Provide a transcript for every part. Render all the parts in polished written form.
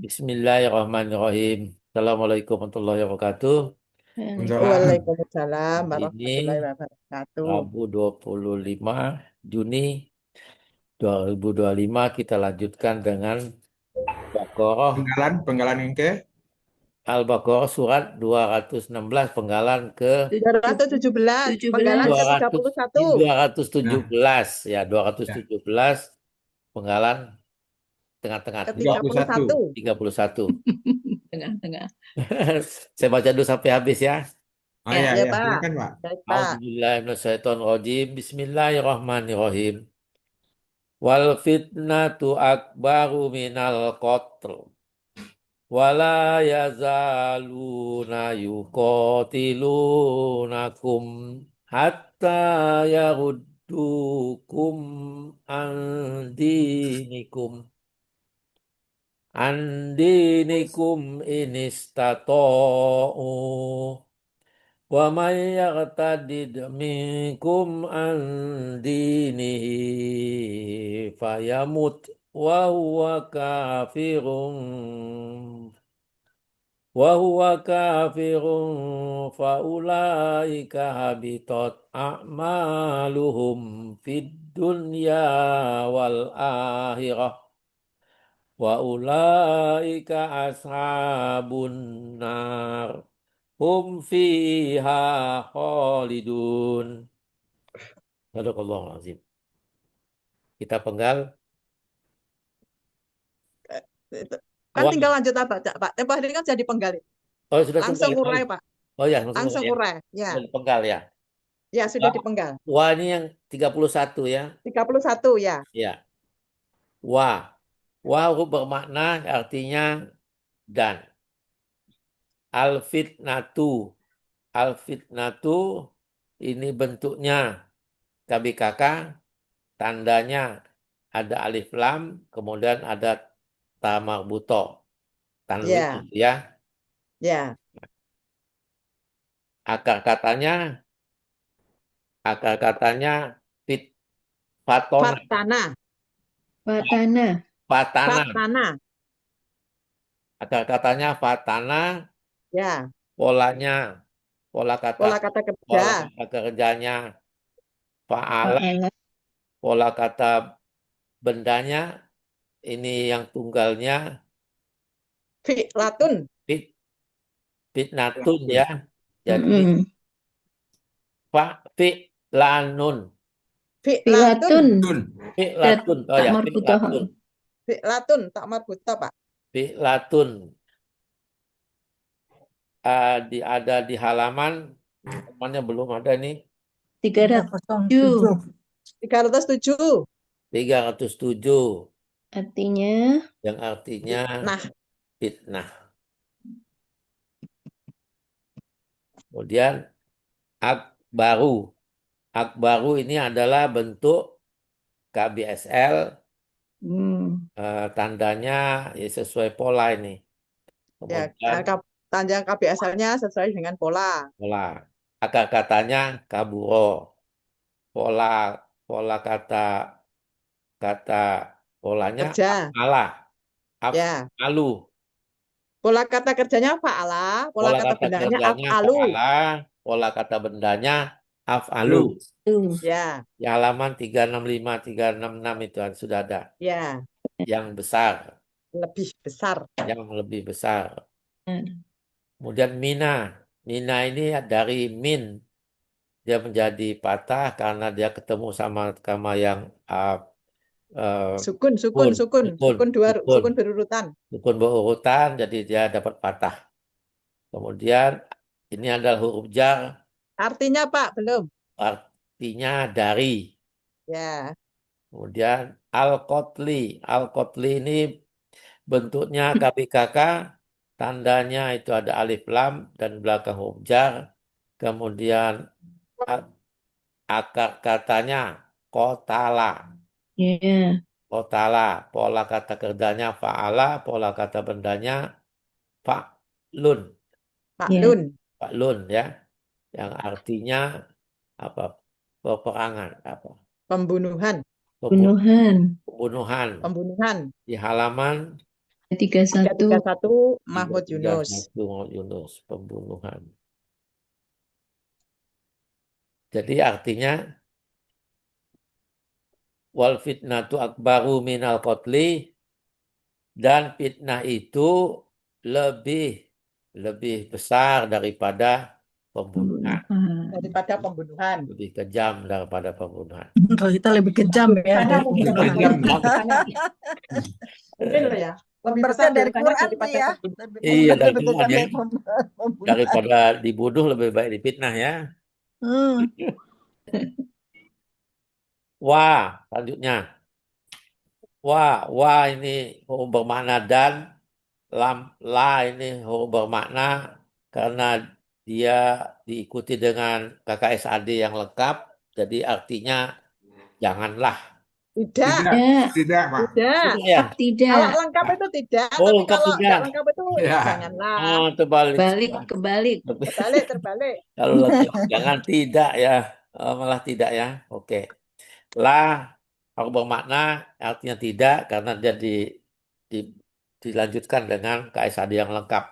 Bismillahirrahmanirrahim. Assalamualaikum warahmatullahi wabarakatuh. Waalaikumsalam. Hari Waalaikumsalam ini warahmatullahi wabarakatuh. Rabu 25 Juni 2025 kita lanjutkan dengan Baqarah Penggalan yang ke Al-Baqarah surat 216 penggalan ke 217, penggalan 17. ke 31. nah 217 ya ya 217 penggalan tengah-tengah Ke 31. 31. 31. Tengah-tengah. Saya baca dulu sampai habis ya. Oh Ya. ya Ya, ya Pak. silakan Pak. Baik, Pak. A'udzubillahiminasyaitonirrajim. Bismillahirrahmanirrahim. Wal fitnatu akbaru minal qatl. Wala yazaluna yuqatilunakum hatta yaruddukum an dinikum inistata'u. Wa may yartadid minkum an dinihi fayamut wa huwa kafirun faulaika habitat a'maluhum fid dunya wal akhirah wa ulaika ashabun nar hum fiha khalidun. Sadaqallahul azim. Kita penggal. Itu. Kan Wah, tinggal lanjut apa, Pak? Tempo hari ini kan jadi penggal. oh sudah Langsung penggal. urai, Pak. Oh ya, langsung Langsung ya. urai. Sudah Ya. dipenggal ya. Ya, sudah Wah, dipenggal. wah ini yang 31 ya. 31, ya. Ya. Wah. Wah huruf bermakna artinya dan. Al-fitnatu. Al-fitnatu ini bentuknya KBKK, tandanya ada alif lam, kemudian ada ta marbuto, tanwin Ya. ya. Ya. Akar katanya fit fatona, Fatana. Watana. fatana. Fatana. Akar katanya fatana, Ya. polanya, pola kata Pola kata kerja. pola kata kerjanya fa'ala, Fa'ala. pola kata bendanya ini yang tunggalnya Fi'latun. fit fitnatun ya. Jadi Mm-mm. fi'lanun. Fi'latun. Fi'latun. Tun. Dat Fi'latun. Oh tak ya, marbutoh. fi'latun. Fi'latun. Tak marbuta, Pak. Fi'latun. Ada di halaman, temannya belum ada nih, 307. 307. 307 Artinya yang artinya Nah, fitnah. Kemudian akbaru. Akbaru ini adalah bentuk KBSL, tandanya ya sesuai pola ini. ya, Kemudian panjang KBSL-nya sesuai dengan pola. pola. Akar katanya kaburo. Pola pola kata kata polanya Kerja. alah. Ya. Alu. Pola kata kerjanya fa'ala, pola Pola kata kata bendanya kerjanya af'alu. fa'ala, pola kata bendanya af'alu. Lu. tuh. Ya, Di halaman 365, 366 itu sudah ada. ya, Yang besar, lebih besar. yang lebih besar. Nah, Kemudian mina. Mina ini dari min. Dia menjadi patah karena dia ketemu sama yang uh, Sukun, sukun, sukun, sukun, sukun, sukun dua, sukun, sukun berurutan. sukun berurutan, jadi dia dapat patah. Kemudian ini adalah huruf jar, Artinya Pak, belum. artinya dari. Ya, Kemudian al-qotli. Al-qotli ini bentuknya KBKK, tandanya itu ada alif lam dan belakang huruf jar. Kemudian a- akar katanya kotala. ya. Kotala. Pola kata kerjanya fa'ala, pola kata bendanya fa'lun. Pak Ya. Lun. Fa'lun ya. Yang artinya apa? Peperangan apa? Pembunuhan, Pembunuhan. Bunuhan. Pembunuhan pembunuhan. di halaman 331. 331 Mahmud Yunus. 331 Mahmud Yunus, pembunuhan. Jadi artinya wal fitnatu akbaru minal qatli, dan fitnah itu lebih besar daripada pembunuhan, Pembunuhan. Daripada pembunuhan. lebih kejam daripada pembunuhan. Kalau kita lebih kejam ya. Karena Lebih pembunuhan. kejam. Mungkin loh ya. Lebih Berarti besar dari dosanya Quran tuh daripada ya. pembunuhan. Iya, dari Lebih Quran kejam ya. dari pembunuhan. Daripada dibunuh lebih baik difitnah ya. Hmm. Wah, selanjutnya. Wah ini huruf bermakna dan, la ini huruf bermakna karena dia diikuti dengan KKSAD yang lengkap, jadi artinya janganlah. Tidak. Tidak, tidak, Pak. Tidak. Tidak ya? Tidak. Kalau lengkap itu tidak, Oh, tapi lengkap kalau tidak. nggak lengkap itu Ya. janganlah. Oh, terbalik. Kebalik. Terbalik. Kalau lengkap jangan tidak ya. Malah tidak ya. Oke. La huruf bermakna artinya tidak karena dia dilanjutkan dengan KSAD yang lengkap.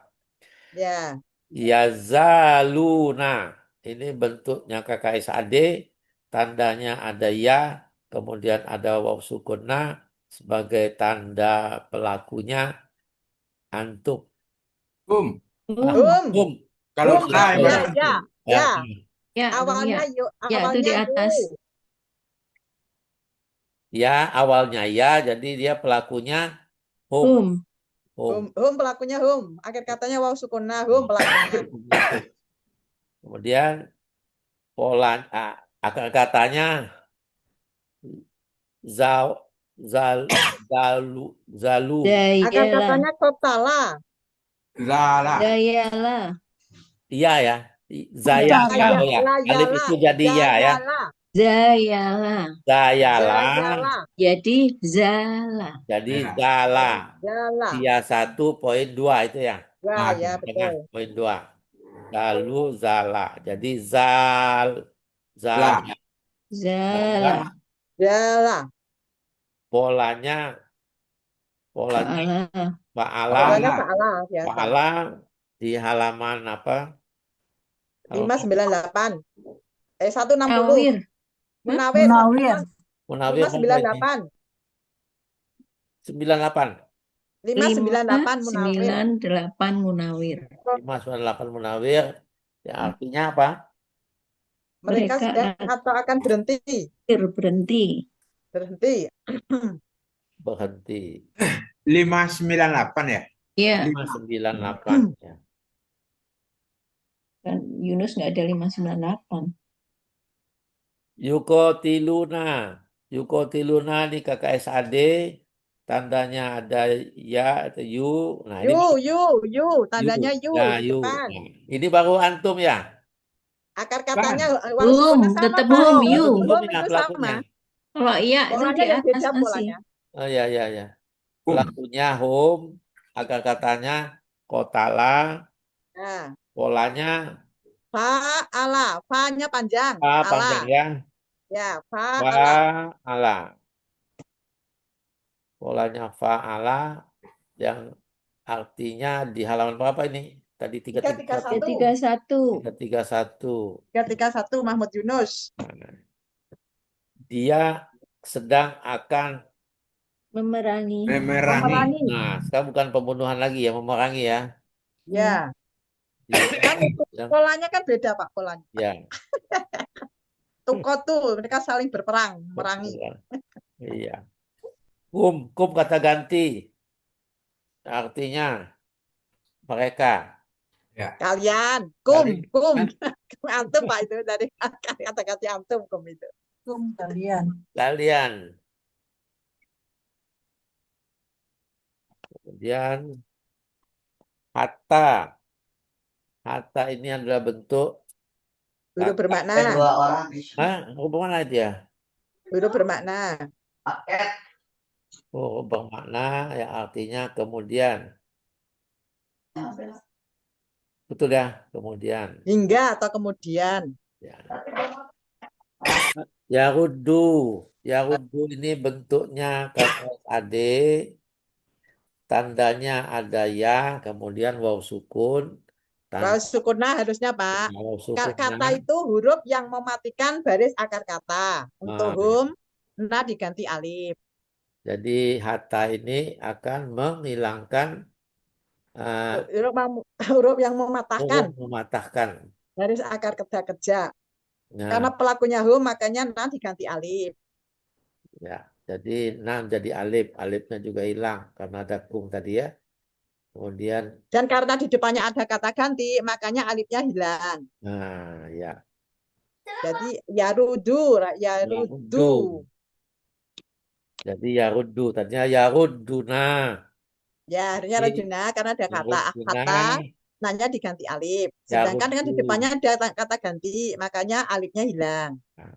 Ya. Yazaluna, ini bentuknya KKSAD, tandanya ada ya, kemudian ada waw sukunna sebagai tanda pelakunya antum. Kum. Hum. Kalau Hum. la yang Ya, mana? ya. Ya, Ya. Ya, Awalnya ya. yuk. Ya, itu di atas. ya awalnya ya, jadi dia pelakunya hum. Hum pelakunya hum. Akhir katanya waw sukunna hum pelakunya. Kemudian pola akar katanya zalu. Akhir Zayala. katanya kotala. Zala. Zayala. Iya ya. Zaya. Zaya. Oh ya. Alif itu jadi ya ya. Zayala. Zayala. Jadi zala. Jadi zala. Zala. Dia 1.2 itu ya. Ya, ya Tengah betul. poin 2. Lalu zala. Jadi zala. Zala. Zala. Polanya Fa'ala. fa'ala. Polanya fa'ala biasa. Fa'ala di halaman apa? 598. 160. Awir. Munawir. Munawir. Munawir 598. 98. 598 Munawir. 98 Munawir. 598 Munawir. Ya, artinya apa? Mereka sedang atau akan berhenti. Berhenti. Berhenti. 598 ya? Ya, 598 ya. kan Yunus nggak ada 598. Yukotiluna di KKSAD, tandanya ada ya atau yu. Nah, ini Yu. Tandanya yu. Ya, Di yu. depan. Nah, ini baru antum ya. Akar katanya waw Hum, sukunna sama, tetap Pak. hum, yu. Hum Belum itu ya sama. pelakunya. Kalau iya itu Polanya di yang atas beda masih. polanya. Oh ya. Pelakunya hum, akar katanya kotala, Nah, polanya fa'ala. Fa-nya panjang. panjang ya. Ya, fa'ala. Fa'ala. Polanya fa'ala yang artinya di halaman berapa ini? Tadi 331. 331. 331 Mahmud Yunus. Dia sedang akan Memerangi. Memerangi. Nah, sekarang bukan pembunuhan lagi ya, memerangi ya. Ya. Kan polanya kan beda, Pak, polanya. Ya. Tukotu, mereka saling berperang, merangi. Iya. Kum kata ganti. Artinya mereka. Ya. Kalian, kum. Antum, Pak, itu dari kata-kata antum, kum itu. Kum kalian. Kemudian hatta. Hatta ini adalah bentuk Huruf bermakna. hubungan aja. Huruf bermakna. Oh, bermakna ya artinya kemudian. Betul ya, kemudian. Hingga atau kemudian. Ya. Yaruddu ini bentuknya KKSAD tandanya ada ya, kemudian waw sukun, Waw tanda sukunah harusnya Pak. waw sukun Kata nah. itu huruf yang mematikan baris akar kata. Untuk Nah, hum, nah diganti alif. jadi hatta ini akan menghilangkan Huruf, huruf yang mematahkan huruf mematahkan. baris akar kerja. Nah, Karena pelakunya hum, makanya nah diganti alif. ya. Jadi nam jadi alif, alifnya juga hilang karena ada kum tadi ya. Kemudian, Dan karena di depannya ada kata ganti, makanya alifnya hilang. nah ya, Jadi yarudu, yaruddu. yarudu. Jadi yaruddu, tadinya yarudduna. Ya, harusnya Jadi rajuna karena ada kata yarudduna, kata, nanya diganti alif. Sedangkan kan di yaruddu. depannya ada kata ganti, makanya alifnya hilang. Nah,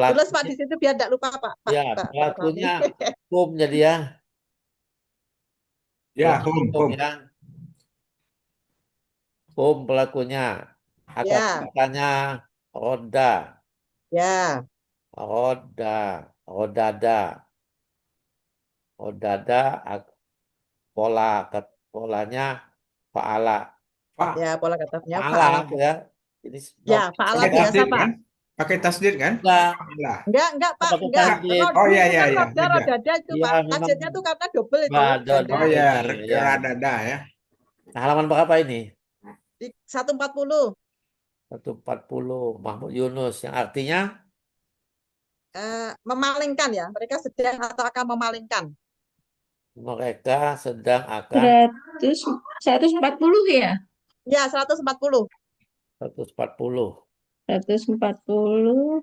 Tulis Pak pelakunya, di situ biar tidak lupa Pak ya Pak Rani. pelakunya kum jadi ya. Ya, Pelakunya hum, kum hum. ya. Kum pelakunya. Akar Ya, katanya roda, ya, roda, rodada, rodada, pola, polanya faala. Pak, ya pola katanya Faala faala. ya. Ini Ya, nomor faala pakai biasa tasdid Pak. kan? Pakai tasdid kan? Enggak, Lah. Enggak Pak, pakai enggak. tasdid. Oh Rodu iya itu iya kan iya, roda, beda. rodada itu Iya Pak. memang Tasdidnya tuh karena double itu, badon. ganda. Oh iya, Ini ya. radada ya. Nah, halaman berapa ini? Di 140. 140 Mahmud Yunus yang artinya Memalingkan ya. Mereka sedang atau akan memalingkan. mereka sedang akan 100, 140 ya? Ya, 140. 140 140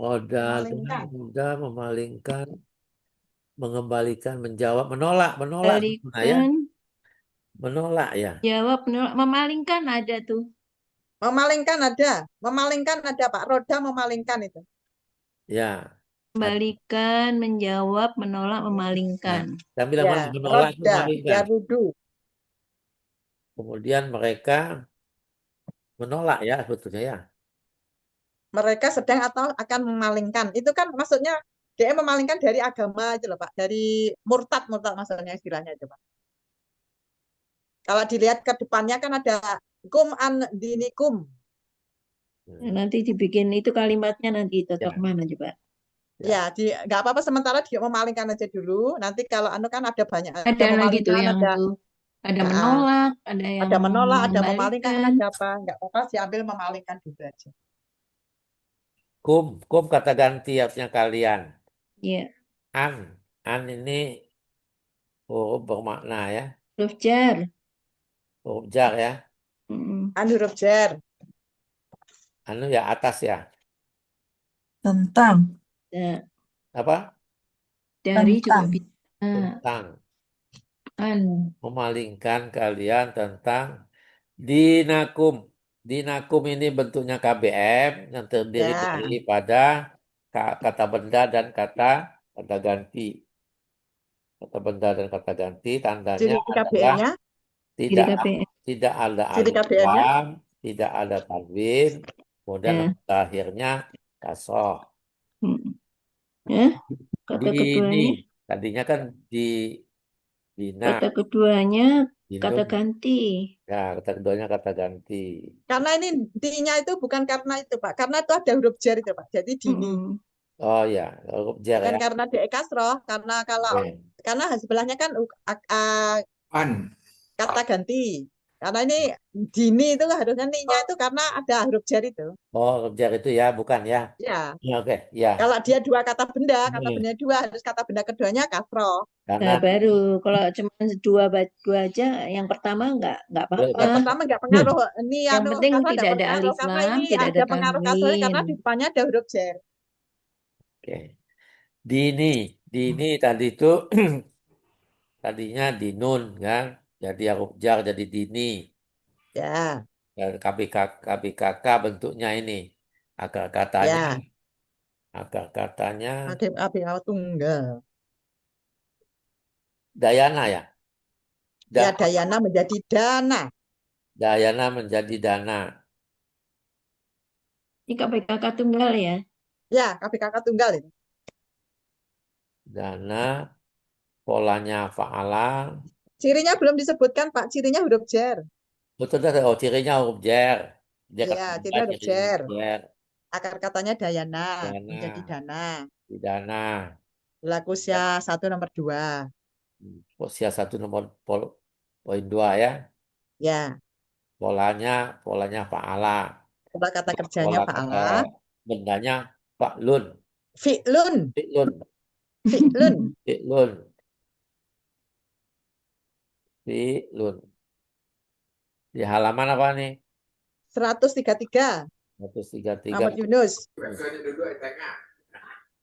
roda Memalingkan. roda memalingkan, mengembalikan, menjawab, menolak nah ya, balikan, menolak ya. jawab, menolak, memalingkan ada tuh. Memalingkan ada. Memalingkan ada Pak. Roda memalingkan itu. Ya. Kembalikan, menjawab, menolak, Nah, memalingkan. saya bilang mana Ya, menolak itu roda. memalingkan. Yarudu. Kemudian mereka menolak ya sebetulnya ya. Mereka sedang atau akan memalingkan. Itu kan maksudnya dia memalingkan dari agama itu loh Pak. Dari murtad maksudnya istilahnya itu Pak. Kalau dilihat ke depannya kan ada kum an dinikum. Nah, nanti dibikin itu kalimatnya nanti cocok Ya. mana coba? Ya. Ya, nggak apa-apa sementara dia memalingkan aja dulu. Nanti kalau anu kan ada banyak, ada Ada lagi tuh memalingkan, yang ada tuh ada ah, menolak, ada yang ada menolak, ada memalingkan, mengembalikan. ada apa? Nggak apa-apa, diambil memalingkan juga aja. Kum kata ganti artinya kalian. Ya, An ini huruf bermakna ya, huruf jar. huruf jar ya. Mm-mm. An huruf jar. Anu ya atas ya. Tentang. Nah, Apa? dari juga Tentang. bisa. Tentang An. memalingkan kalian tentang dinakum. Dinakum ini bentuknya KBM yang terdiri Ya, daripada kata benda dan kata ganti. Kata benda dan kata ganti tandanya ciri adalah KBN-nya, Jadi tidak KPM. tidak ada ciri alif KBN-nya. lam, tidak ada tanwin, kemudian Ya. akhirnya kasroh. Mm. Ya, kata Dini keduanya, tadinya kan dina, kata keduanya kata dinun. ganti. Ya, kata keduanya kata ganti. Karena ini D-nya itu bukan karena itu Pak, karena itu ada huruf jar itu Pak. Jadi dini. Mm-mm. Oh ya, huruf jar Bukan ya. karena DE kasroh, karena kalau Oke. karena sebelahnya kan An. kata ganti. Karena ini dini itu harusnya nya itu karena ada huruf jar itu. Oh, huruf jar itu ya, bukan ya. Ya, Ya, oke, ya. kalau dia dua kata Hmm. benda dua harus kata benda keduanya kasroh. Karena Nah, baru kalau cuma dua aja, yang pertama nggak apa-apa. Yang pertama nggak pengaruh ini Yang penting kasroh tidak nggak ada pengaruh alif karena lam, ini tidak ada ada pengaruh kasrohnya tanwin. karena di depannya ada huruf jar. oke. Dini tadi itu tadinya dinun kan. Jadi huruf jar jadi dini. Ya, Dan KBKK bentuknya ini. Akar katanya ya. akar katanya ABA tunggal. Dayana ya. Ya, Da- Dayana menjadi dana. Dayana menjadi dana. Ini KPKK tunggal ya. Ya, KBKK tunggal itu. Dana, polanya fa'ala. Cirinya belum disebutkan, Pak. Cirinya huruf jer. Betul dah, oh cirinya huruf jer. Dia Iya, kata cirinya huruf cirinya jer. jer. Akar katanya dayana menjadi Dana, dana. pidana. Berlaku usia 1 nomor 2. Usia 1 nomor poin 2 ya. Ya, Polanya fa'ala. pola kata kerjanya Pola kata fa'ala. bendanya fa'lun. Fi'lun, Fi'lun. fi'lun. Fi'lun. Fi'lun. Di halaman apa nih? 133. 133. Muhammad Yunus. Biasanya duduk di tengah.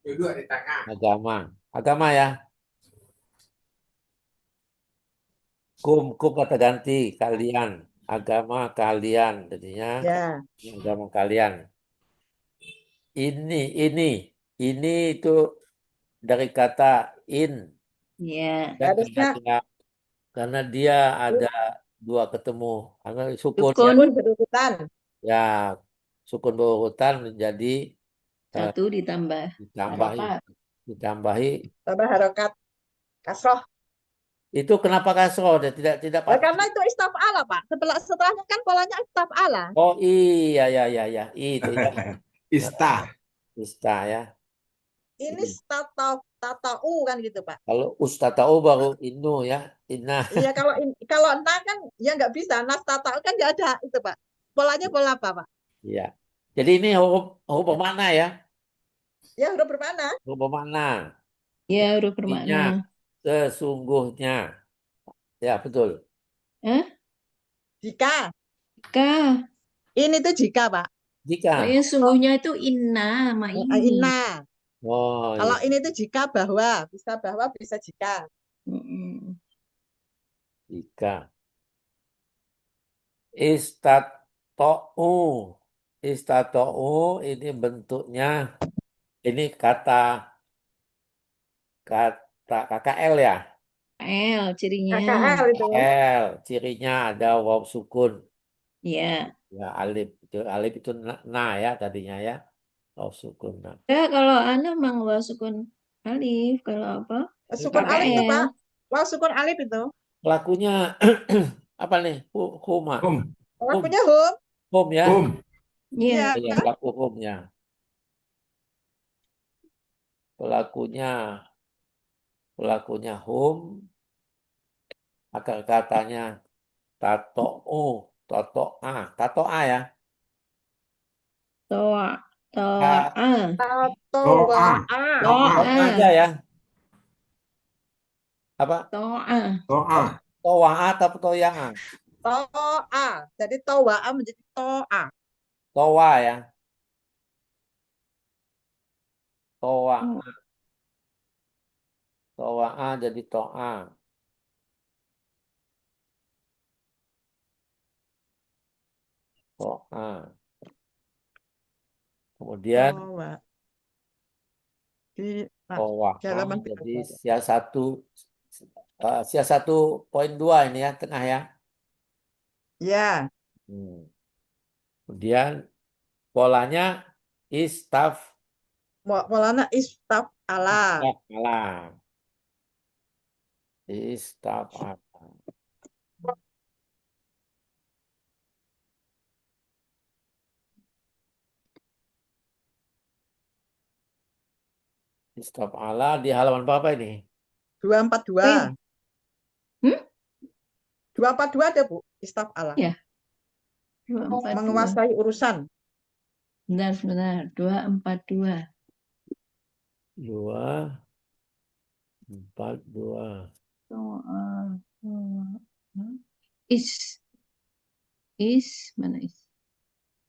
Duduk di tengah. Agama. Agama ya. Kum kata ganti kalian. Agama kalian. Jadinya Ya, agama kalian. Ini itu dari kata in. Ya, Dan harusnya karena dia ada dua ketemu. Karena sukun ya. sukun sukun berurutan. Ya, sukun berurutan menjadi eh, satu ditambah ditambahi harokat. ditambahi. Tambah harokat kasroh. Itu kenapa kasroh? Dia tidak Nah, patah. karena itu istaf'ala, Pak. Setelahnya kan polanya istaf'ala. Oh iya ya. Itu ya. Ista. Ista ya. Ini Iya. tata'u kan gitu, Pak. Kalau Ustaz tahu baru Inu ya. Inna. Iya, kalau na kan ya nggak bisa. Nas tata'u kan nggak ada itu, Pak. Polanya pola apa, Pak? Iya. Jadi ini huruf bermakna ya. Ya huruf bermana? Huruf bermakna. Ya, huruf Artinya bermakna. sesungguhnya. Ya betul. Hah? Jika. Jika. Ini tuh jika, Pak. Jika. Oh, yang sungguhnya itu inna sama ini. Inna. Oh Kalau iya. ini tuh jika bahwa. Bisa bahwa, bisa jika. Mm-mm. Jika. Istato'u. Istato'u ini bentuknya. Ini kata KKL ya. L cirinya. KKL itu. L cirinya ada waw sukun. Ya. Ya alif itu na ya tadinya ya. Waw sukun na. Ya, kalau Anda mang sukun alif, kalau apa? Sukun alif itu, Pak. KKL. Wah, sukun alif itu. Pelakunya apa nih? Huma. Pelakunya hum. Hum ya. Iya. Iya. Ya, pelaku humnya. Pelakunya hum. Akar katanya tato'u. Tato'a ya. Toa. Toa. Ta- Toa. To'a aja Toa. ya. Apa? Toa. Towa'a atau toya'a? Toa. Jadi toa menjadi toa. Towa ya. Towa'a. Towa'a jadi to'a. To'a. Kemudian Toa. Di towa'a halaman jadi berikutnya. sia 1.2 ini ya tengah ya. Ya. Kemudian polanya istaf Maulana istaf'ala. ala. Istaf ala. Istaf ala di halaman berapa ini? 242. Hmm? 242 ada, Bu. Istaf'ala. Ya. 242. Menguasai urusan. Benar. 242. 242. Toa. Mana is?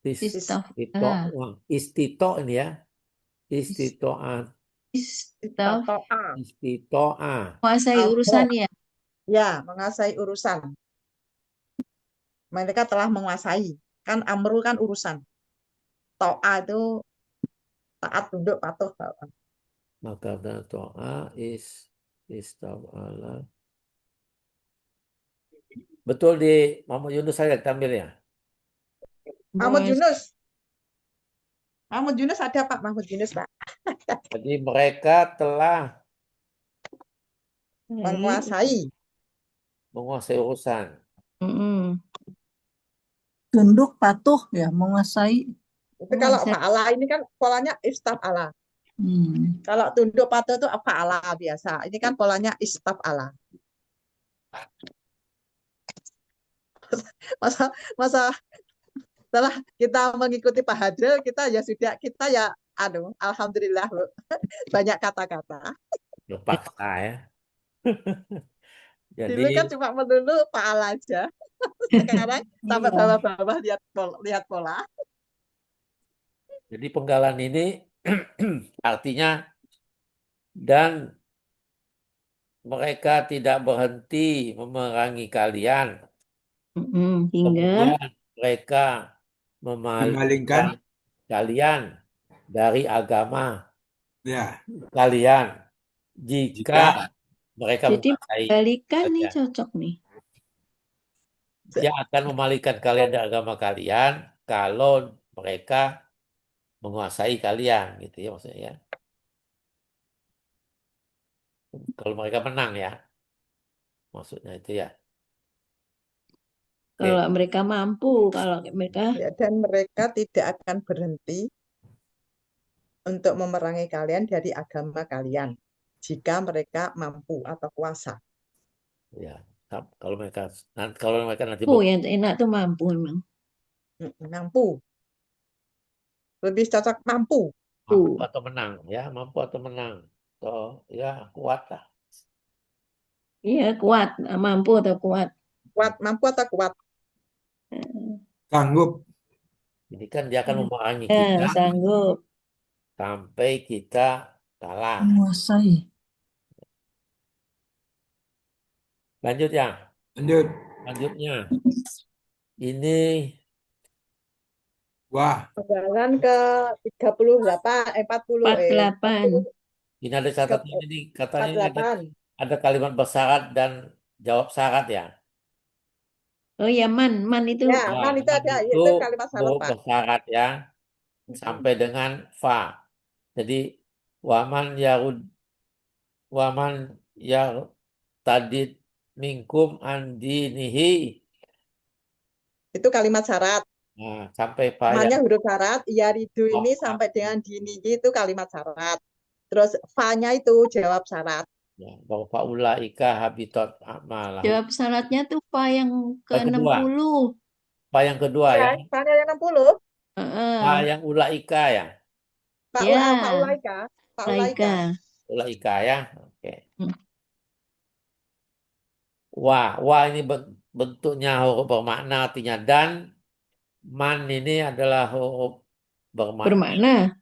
Istaf'ala. Istito ini ya. Istito'an. Istito'a. Menguasai urusan ya. Ya, menguasai urusan. Mereka telah menguasai. Kan amru kan urusan. To'a itu taat, tunduk, patuh. Maka to'a istaf'ala. Betul di Muhammad Yunus saya tampil ya. Mahmud Yunus. Mahmud Yunus ada, Pak. Mahmud Yunus, Pak. Jadi mereka telah Baik. menguasai. menguasai urusan. Mm-mm. Tunduk, patuh ya, menguasai. Itu kalau Menguasai. fa'ala ini kan polanya istaf'ala. Hmm. Kalau tunduk patuh itu fa'ala biasa. Ini kan polanya istaf'ala. Masa masa setelah kita mengikuti Pak Hadril, kita ya alhamdulillah loh, banyak kata-kata. Terpaksa ya. Jadi Dulu kan cuma melulu fa'ala aja. Sekarang sampai Iya. bawah-bawah lihat pola. jadi penggalan ini artinya dan mereka tidak berhenti memerangi kalian. Mm-mm. Hingga Kemudian mereka memalingkan Memalingkan. kalian dari agama Ya. kalian jika Jika mereka jadi menguasai balikan nih kalian. cocok nih. Dia akan memalingkan kalian dari agama kalian kalau mereka menguasai kalian, gitu ya maksudnya ya. Kalau mereka menang ya, maksudnya itu ya. Oke. Kalau mereka mampu, kalau mereka Ya, dan mereka tidak akan berhenti untuk memerangi kalian dari agama kalian jika mereka mampu atau kuasa. Ya, kalau mereka nanti yang enak tuh mampu memang. Mampu. Lebih cocok mampu. mampu atau menang ya, mampu atau menang, atau ya kuat lah. Iya, kuat, mampu atau kuat. Kuat, mampu atau kuat. sanggup. Ini kan dia akan memerangi Ya, kita sanggup. sampai kita kalah. Menguasai. Lanjut ya, Lanjut. lanjutnya ini Wah. Penggalan ke 38, 40, 48. ini ada catatan ini katanya ini 48. ada kalimat bersyarat dan jawab syarat ya. Oh ya, man itu. Ya, Ya, man itu man ada, itu itu kalimat syarat, huruf Pak. bersyarat ya sampai dengan fa. Jadi waman tadid minkum andinihi. Itu kalimat syarat. Nah, sampai fa ya. Mannya huruf syarat, yaridu ini Oh, sampai dengan dini itu kalimat syarat. Terus fa-nya itu jawab syarat. Ya, bahwa faulaika habitat amalah. Jawab syaratnya tuh Pak yang Yang kedua. ke-60. Fa yang kedua ya. Fa-nya yang 60. Fa yang ulaika ya. Ya, Faulaika. Faulaika. Laika. Ulaika ya. Oke. Hmm. Wah ini bentuknya huruf bermakna artinya dan. Man ini adalah huruf Bermakna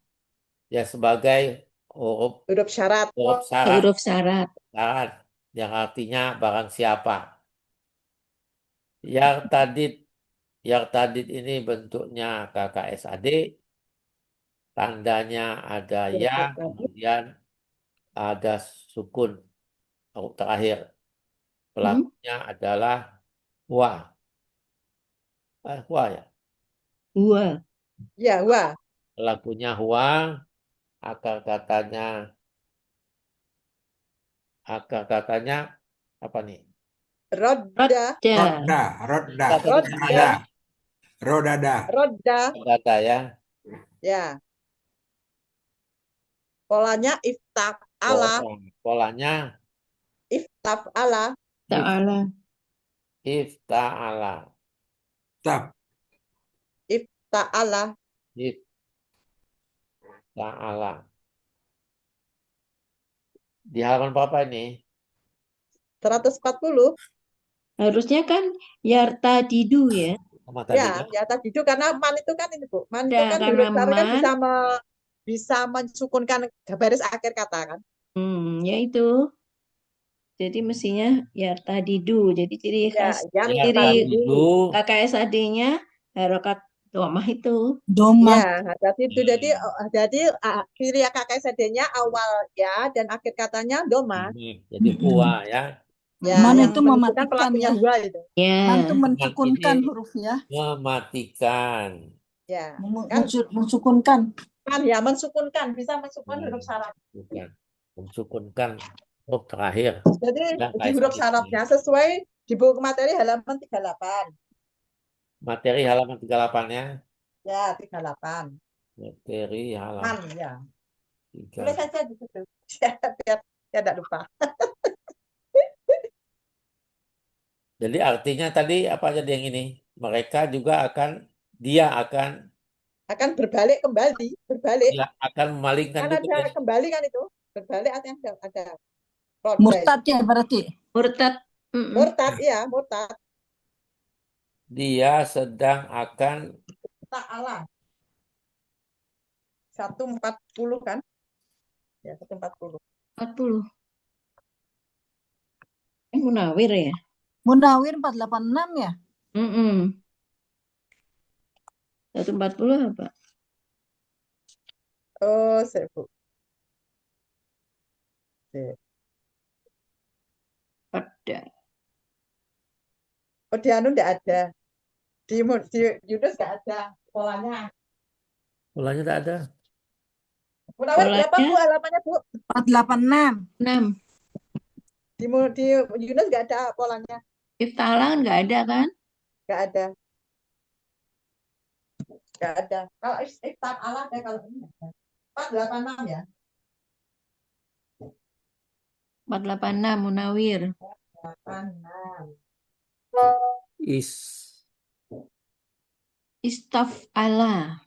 ya sebagai huruf Huruf syarat. syarat. huruf syarat. Syarat yang artinya barang siapa. Yang tadid ini bentuknya KKSAD, tandanya ada ya, kemudian ada sukun huruf terakhir. Pelakunya adalah wa. Wa ya. Dua. Ya, wa. Pelakunya wa, akar katanya apa nih? Rodda. Rodda. Rodda. Rodada. Rodda. Data ya. Ya. Polanya ifta'ala. Polanya Ifta'ala. Ta'ala. ifta'ala. Tap. Ifta'ala. Ifta'ala. Di halaman berapa ini? 140. Harusnya kan yartadidu ya. Sama tadi Ya, kan? ya tadi itu karena man itu kan ini Bu. Man itu Ya, kan karena huruf syarat kan man. bisa mensukunkan baris akhir kata kan. Ya itu. Jadi mestinya yartadidu. Jadi ciri Ya, khas yang ciri tadi KKSAD-nya harokat domah itu. Doma. Ya, tadi itu jadi kiri KKSD-nya awal ya dan akhir katanya doma. Jadi wa ya. Ya, Man yang itu menunjukkan mematikan pelakunya ya. dua itu. Ya. Man itu mensukunkan ini hurufnya. Mematikan. Ya, kan Mensukunkan. kan ya mensukunkan bisa mensukunkan huruf syarat. Bukan. Mensukunkan huruf terakhir. Jadi Yang di kayak huruf tadi. syaratnya sesuai di buku materi halaman 38. Materi halaman 38-nya. Ya, 38. Materi halaman Ya. 3. Tulis saja di situ. Biar saya tidak lupa. Jadi artinya tadi apa aja yang ini? Mereka juga dia akan Akan berbalik kembali. Berbalik. dia akan memalingkan Kan juga ada ya. kembali kan itu. Berbalik ada roda. Murtad ya berarti. Murtad. Mm-mm. Murtad, iya, murtad. Dia sedang akan Ta'ala. 140 kan? Ya, 140. 40. Munawir ya? Munawir 486 ya. Mm-mm. 140 apa? Oh, Bu. Pada. Oh, di anu enggak ada. Di Yunus enggak ada polanya. polanya tak ada. Munawir berapa, Polanya Bu, halamannya, Bu? 486. 6. Di Yunus enggak ada polanya. Ifta'ala kan nggak ada kan? Enggak ada. Enggak ada. Kalau Iftar Allah ada, kalau ini ada. 486 ya. 486 Munawir. 86. Is. Istaf'ala.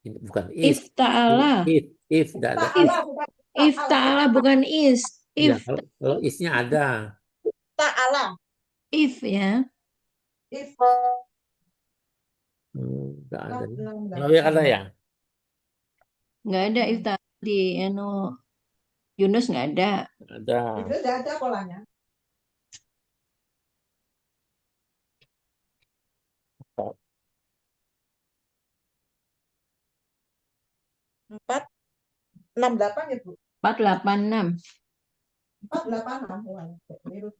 Ini bukan if. Ifta'ala. If tidak ada. Ta'ala bukan Ifta'ala bukan is. Ya, If. kalau isnya ada. Ta'ala. If ya. If Enggak ada. 468. Munawir ada ya? Nggak ada ifta'ala di Yunus nggak ada. Ada. Itu enggak ada polanya. 468 ya, Bu. 486. 486 polanya. Keliru.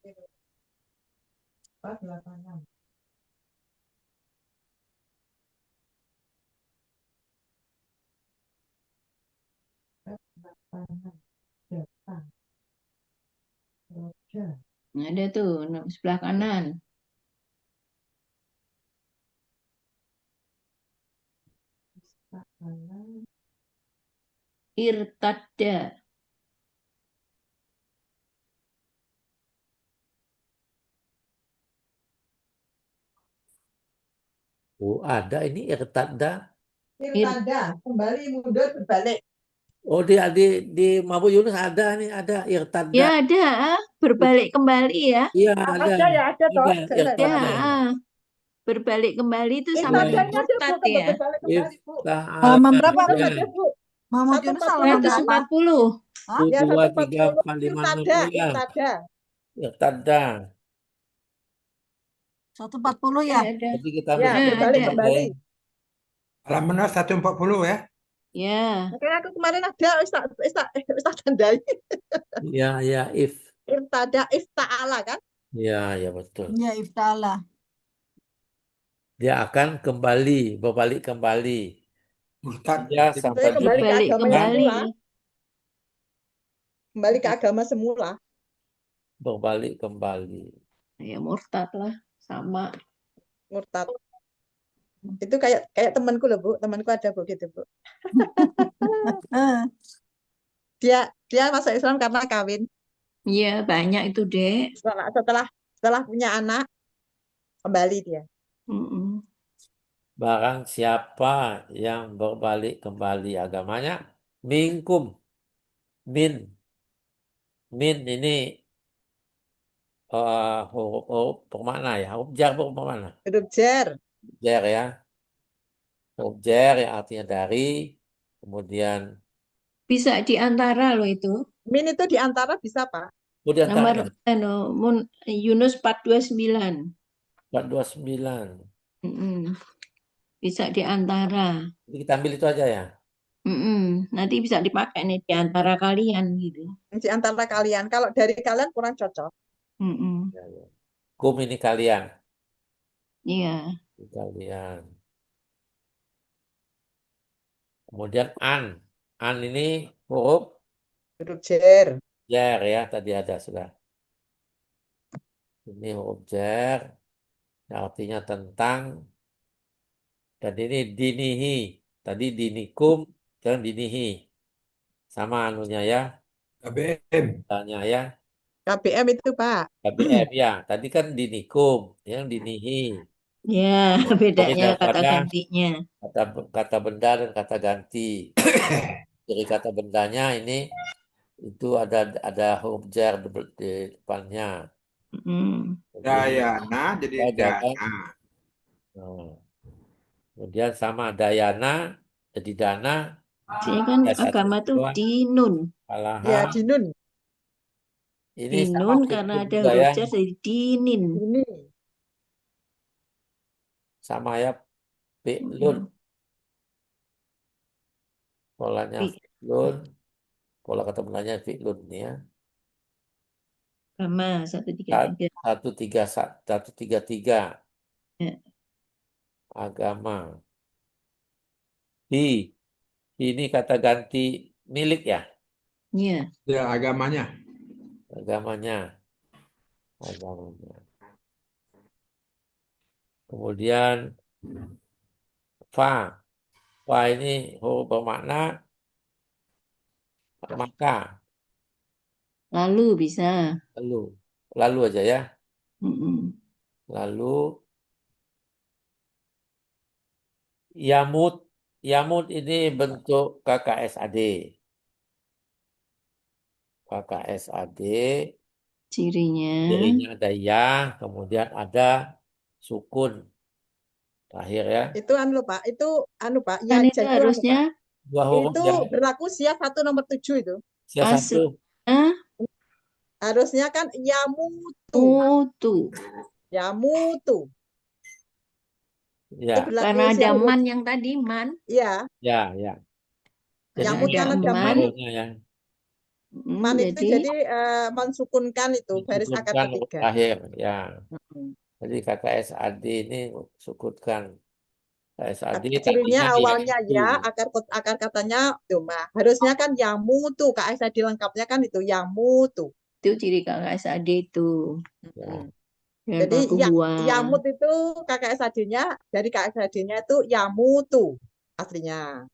486. Depan. Roda. Ada tuh sebelah kanan. Ta'ala. Irtadda. Oh, ada ini irtadda. Irtada. Kembali mundur berbalik. Oh, di Mabuk Yunus ada nih, ada irtadda. Ya ada. Berbalik kembali ya. Iya, ada. Ada ya, ada toh. Ada Ya. irtadda. Berbalik kembali itu sama Iya. dengan Irtadanya ada, murtad Bu, ya. berbalik kembali, Bu. Halaman berapa, Bu? Ya. Ada, Bu. Muhammad Yunus halaman 140. berapa? 140. Hah? Ya, 2, 3, 140. 4, 5, 6, Irtada, ya. irtada. Irtadda. 140 ya. Ada. Jadi kita Ya, ambil berbalik ada. kembali. Halaman 140 ya. Ya. Makanya aku kemarin ada Ustaz tandai. Ya, ya, if. Irtada, ifta'ala kan? Ya, ya betul. Ya, ifta'ala. Dia akan kembali, berbalik kembali. Murtad. Ya, sampai Saya kembali ke Berbalik agama yang kembali. semula. Kembali ke agama semula. berbalik kembali. Ya murtad lah. Sama. Murtad. Itu kayak temanku loh, Bu. Temanku ada, Bu, gitu, Bu. Eh, Dia masuk Islam karena kawin. Iya banyak itu dek. Setelah punya anak, kembali dia. Mm-mm. Barang siapa yang berbalik kembali agamanya, minkum. Min ini huruf bermakna ya, huruf jar bermakna. Huruf jar. Jar ya. Huruf jar yang artinya dari, kemudian Bisa di antara loh itu. Min itu diantara bisa, Pak. kemudian Nomor tanya Yunus 429. 429. Mm-mm. Bisa di antara. Jadi kita ambil itu aja ya. Mm-mm. Nanti bisa dipakai nih di antara kalian gitu. Di antara kalian. Kalau dari kalian kurang cocok. Mm-mm. Ya, ya. Kum ini kalian. Iya. Kalian. Kemudian an. An ini huruf Huruf jer. Jer ya, tadi ada sudah. Ini huruf jer, artinya tentang. Dan ini dinihi. Tadi dinikum, sekarang dinihi. Sama anunya ya, KBM. tanya ya. KBM itu Pak. KBM ya, tadi kan dinikum, yang dinihi. Ya, bedanya Beda kata pada gantinya. kata kata benda dan kata ganti. Jadi kata bendanya ini itu ada huruf jar di depannya. Mm. Kemudian Dayana jadi ada kan, dana. oh. Kemudian sama dayana jadi dana, Sini kan ya satu agama tuh dua dinun. Ya, alaha. dinun. Ini sama Dinun karena fi'lun ada juga huruf ya, jar jadi dinin. Ini. sama ya fi'lun. Mm. Polanya Fi- fi'lun, pola kata bendanya fi'lun ya. Agama 133. Satu tiga tiga Ya. agama. Ini kata ganti milik ya, Ya. Ya, agamanya. agamanya, agamanya. Kemudian fa ini huruf bermakna maka, Lalu bisa. lalu, lalu aja ya, Mm-mm. lalu yamut, yamut ini bentuk KKSAD, KKSAD, Cirinya. dirinya ada ya, kemudian ada sukun terakhir ya, Itu anu Pak. Itu anu Pak. Ya, Kan itu itu anu harusnya Pak. dua huruf Itu ya, berlaku sia 1 nomor 7 itu. sia satu, aslinya Harusnya kan yamutu. mutu. Yamutu. Itu ya, berlaku Karena ada sia huruf. man yang tadi man. Ya, ya. Jadi Karena yamut ada kan ada man. man. pengaruhnya ya, Man itu Jadi jadi mensukunkan itu baris akar disukutkan huruf ketiga. terakhir ya. Mm-mm. Jadi KKSAD ini sukutkan. KSAD Cirinya tadinya awalnya yaitu. ya, akar katanya domah. Harusnya kan yamutu. KSAD lengkapnya kan itu yamutu. itu ciri kakak SAD itu. Ya. Mm. Dan Jadi baku ya, hua. yamut itu KKSAD-nya dari KKSAD-nya itu yamutu aslinya.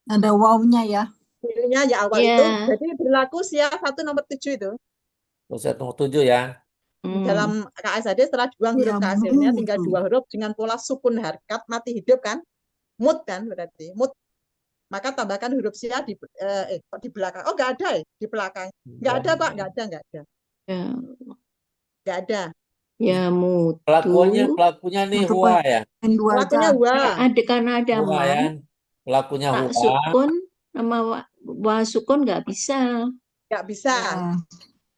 Ada wawnya ya. Cirinya ya awal Ya. itu. Jadi berlaku sia 1 nomor 7 itu. Terus nomor 7 ya. Dalam KSAD setelah dua huruf Ya, KSR-nya tinggal mutu. 2 huruf dengan pola sukun harkat mati hidup kan? Mut kan berarti. Mut. Maka tambahkan huruf sia kok di belakang. Oh, nggak ada ya di belakang. Nggak ada Pak, nggak ada, nggak ada. Ya, Nggak ada. ya mutu. Pelakunya nih Untuk hua ya. dua Pelakunya aja. wa. Ada karena ada Hua ya. man. Pelakunya Pak hua. sukun sama wa sukun nggak bisa. Nggak bisa. Ya.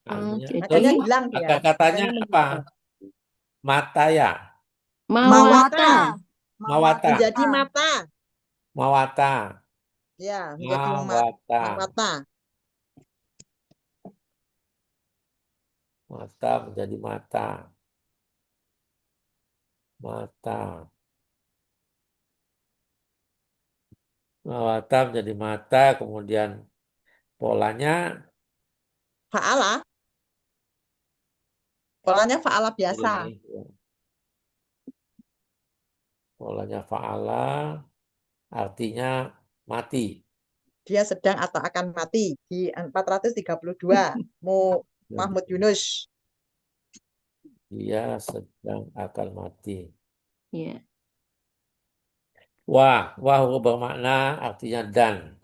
Artinya, Jadi terus Makanya hilang dia. akar katanya Makanya apa? menghilang. Mata ya. mawata. Mawata. Menjadi mata. Mawata. Ya, menjadi Mawata. mata. Mata menjadi mata. Mata. Mawata menjadi mata. Kemudian polanya Fa'ala. Polanya fa'ala biasa. ini. Polanya fa'ala. Artinya mati. Dia sedang atau akan mati di 432. Mahmud Yunus. Dia sedang akan mati. Ya. Wah huruf bermakna artinya dan.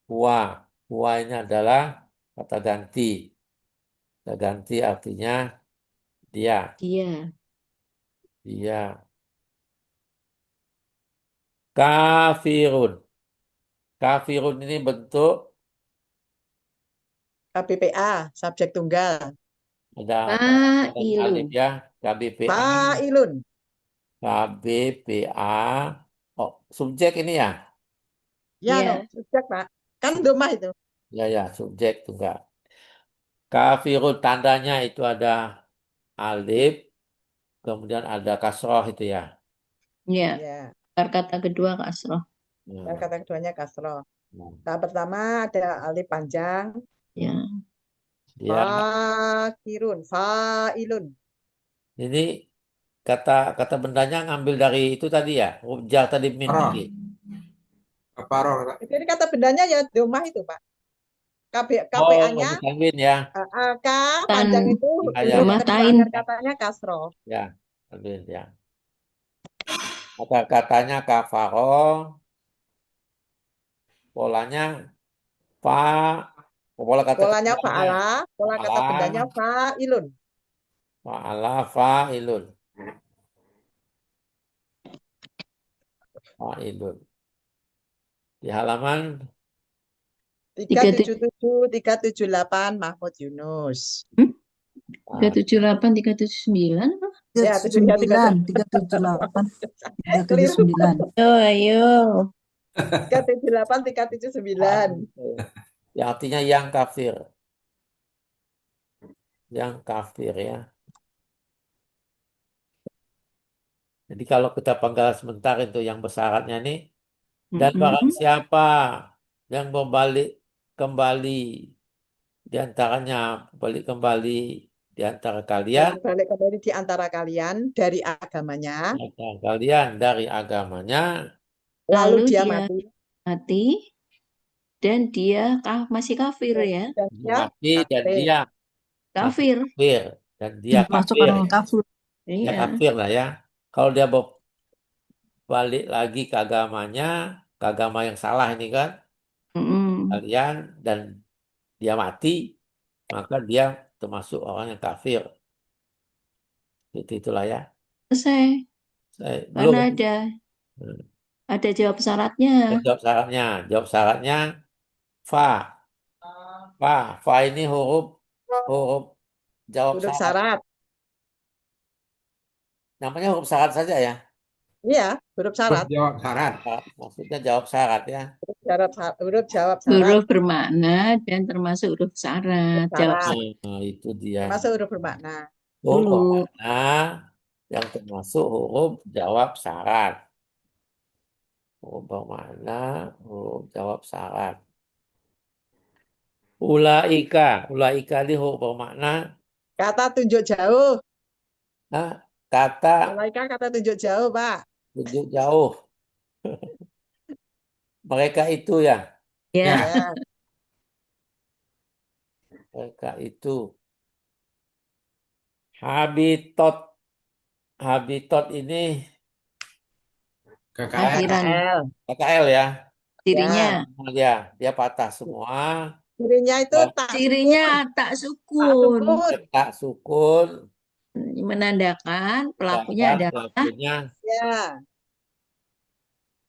Wah ini adalah kata ganti. Kata ganti artinya dia. Dia. Dia. Kafirun. Kafirun ini bentuk KBPA, subjek tunggal. ada Fa'ilu. alif ya. KBPA. Fa'ilun. KBPA. Oh, subjek ini ya. Ya, Ya. no, subjek Pak. Kan domah itu. Ya, subjek tunggal. Kafirun tandanya itu ada alif, kemudian ada kasroh itu ya. Ya. Ya. Kata kedua kasroh. Dan kata keduanya kasroh. Nah, Tahap pertama ada alif panjang, Ya. dia fakirun, failun. ini kata bendanya ngambil dari itu tadi ya, huruf jar tadi mim Roh. tadi. Apa roh? Jadi kata bendanya ya domah itu, Pak. Oh, KPA-nya ditanwin ya. K Tan panjang itu Ya, ya, huruf ya, kedua Domatain. akhir katanya kasroh. ya, tanwin ya. Kata-katanya kafaro, polanya fa, pola kata Polanya kerjanya fa'ala, pola kata bendanya fa'ala, fa'ilun. fa'ala, fa'ilun, fa'ilun. Di halaman 377, 378 Mahfud Yunus. 378, 379 apa? Ya, 379, 378, Keliru. 379. Ayo. 378, 379. yang artinya yang kafir. Yang kafir ya. Jadi kalau kita panggal sebentar itu yang bersyaratnya nih. Dan barang siapa yang kembali di antaranya balik kembali di antara kalian, Yang balik kembali di antara kalian dari agamanya, dari agamanya, lalu Lalu dia dia mati. mati dan dia masih kafir ya. Dan dia mati dan kafir. dia masih Kafir. kafir dan dia Masuk kafir orang ya. kafir. Dia Iya. kafir lah ya. Kalau dia balik lagi ke agamanya, ke agama yang salah ini kan, Mm-mm. kalian dan dia mati, maka dia termasuk orang yang kafir. Itulah ya. Selesai. Belum Karena ada jawab syaratnya. jawab syaratnya. Jawab syaratnya fa. Fa ini huruf jawab Huruf syarat. syarat. Namanya huruf syarat saja ya. Iya, huruf syarat. Jawab syarat. Maksudnya jawab syarat ya. Huruf jawab syarat. Huruf bermakna dan termasuk huruf syarat. Jawab Syarat. Nah, itu dia. Termasuk huruf bermakna. Huruf dulu. bermakna yang termasuk huruf jawab syarat. Huruf bermakna huruf jawab syarat. Ulaika ini huruf bermakna Kata tunjuk jauh. kata Malaika kata tunjuk jauh, Pak. tunjuk jauh. Mereka itu ya. Ya. Ya. Mereka itu. Habitat ini KKL. Akhiran. KL. KKL ya. Dirinya. Dia patah semua. Dirinya itu tak Dirinya tak sukun. Tak sukun. Menandakan pelakunya Dan adalah Ya.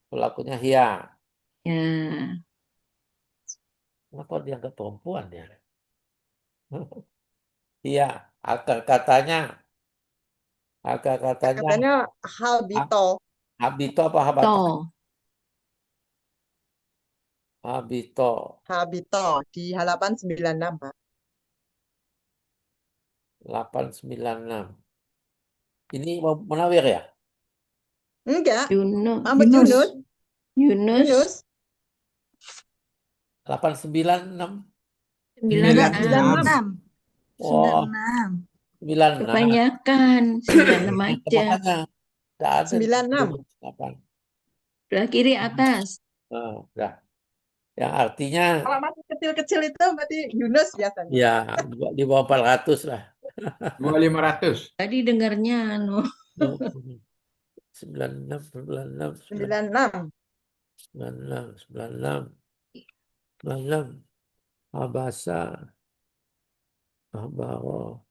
pelakunya Hia. ya. Kenapa dia nggak perempuan ya? Iya, akar katanya Katanya habito. habito apa habato? To. Habito. Habito di halaman 96, Pak. 896. Ini Munawir ya? Enggak. Yunus. Muhammad Yunus. Yunus. 896. 96. 96. Oh, 96. 96. Kebanyakan 96 aja. Makanya nggak ada 96. 8. Sebelah kiri atas. Oh, udah. Yang artinya Kalau masih kecil-kecil itu berarti Yunus biasanya. ya di bawah 400 lah. 2500. Tadi dengarnya 96, 96, 96. 96. Abasa. Abaro.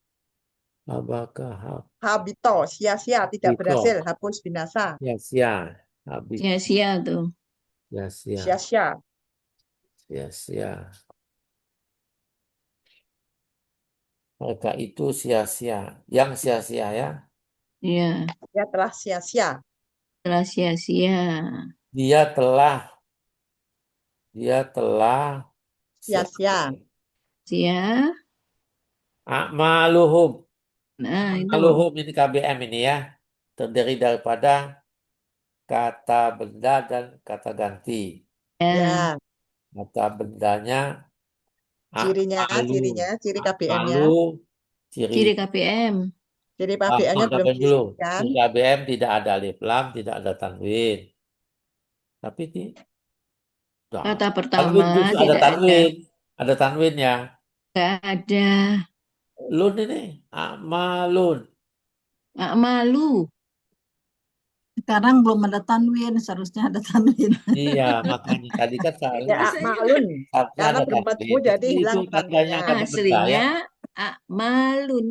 Abakah. Habito, sia-sia, tidak Habito. berhasil, hapus binasa. Sia-sia. Habis. sia-sia tuh. Sia-sia. Sia-sia. Sia-sia. Mereka itu sia-sia. Yang sia-sia ya. Iya. Dia telah sia-sia. Setelah sia-sia. Dia telah Sia-sia. Sia. A'maluhum. Nah, itu. A'maluhum ini KBM ini ya. Terdiri daripada kata benda dan kata ganti. Ya. Ya. Kata bendanya Cirinya, akmalu. ciri KBM-nya. Akmalu, ciri Ciri KBM. Ciri ah, KBM-nya belum KBM dulu. disebutkan. Ciri KBM tidak ada alif lam, tidak ada tanwin. Tapi nah, Kata tanwin pertama justru ada tidak ada. tanwin. Ada tanwinnya. Nggak ada. Lun ini, akmalun. Nggak malu. Sekarang belum ada tanwin, seharusnya ada tanwin. Iya, makanya tadi kan Ya, seharusnya akmalun. ada Karena belum tanwin. ketemu jadi Tapi itu hilang tandanya tanwinnya. kata benda ya. Aslinya akmalun.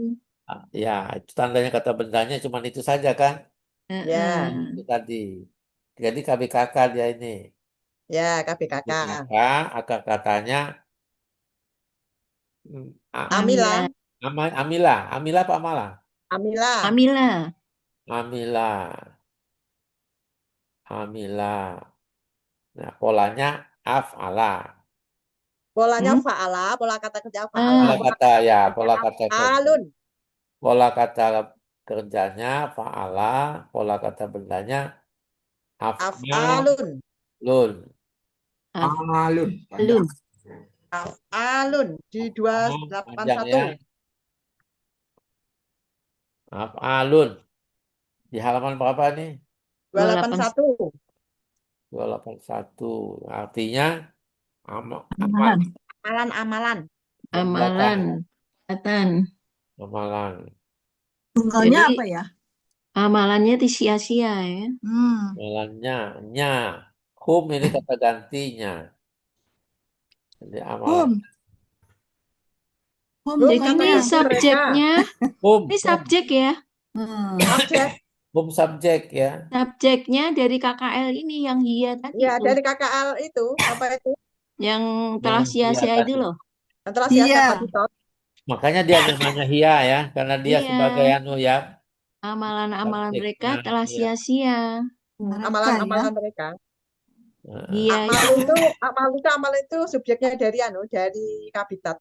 Ya, itu tandanya kata bendanya cuma itu saja kan. Ya, Itu tadi. Jadi KBKK dia ini. ya KBKK. KBKK, akar katanya Amila, Amila. Amila apa Amala? Amila. Amila. Amila. Amila. Nah, polanya af'ala. Polanya Hmm? fa'ala, pola kata kerja Ah, fa'ala. Pola Pola kata ya, kata pola kata kerja. af'alun. Pola kata kerjanya fa'ala, pola kata bendanya Af'alun. af'alun. Alun. Alun. Af'alun di Panjang 281. ya. Af'alun. Di halaman berapa nih? 281. 281. Artinya amal. Amalan. Amalan-amalan. Amalan. Kelihatan. Amalan. Tunggalnya Jadi apa ya? amalannya itu sia-sia ya. Amalannya nya. Hum ini kata gantinya. Jadi amalan. Hum. Hum Hum Jadi kata ini jadinya. ganti mereka. subjeknya, Hum. ini subjek ya. Subjek. Hum subjek ya. Subjeknya dari KKL ini yang hia tadi Ya, tuh. dari KKL itu. Apa itu? Yang telah Yang hia sia-sia itu tadi. loh. Antara Iya. siapa Habitat. Makanya dia namanya hia ya, karena dia Iya. sebagai anu ya. Amalan-amalan mereka subjeknya, telah iya. sia-sia. Mereka ya. Amalan-amalan mereka. Hia Amal itu subjeknya dari Habitat.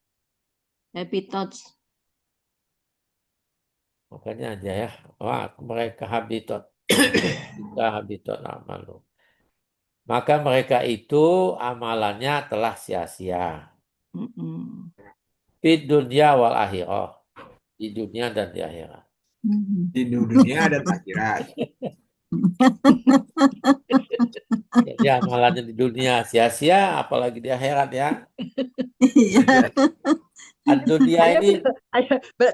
happy thoughts. Makanya aja ya. Wah, mereka habitat. Kita habitat amalu. Maka mereka itu amalannya telah sia-sia. Mm-mm. Di dunia wal akhirah. Di dunia dan di akhirat. Di dunia dan akhirat. Jadi amalannya di dunia sia-sia, apalagi di akhirat ya. Iya. Dunia ini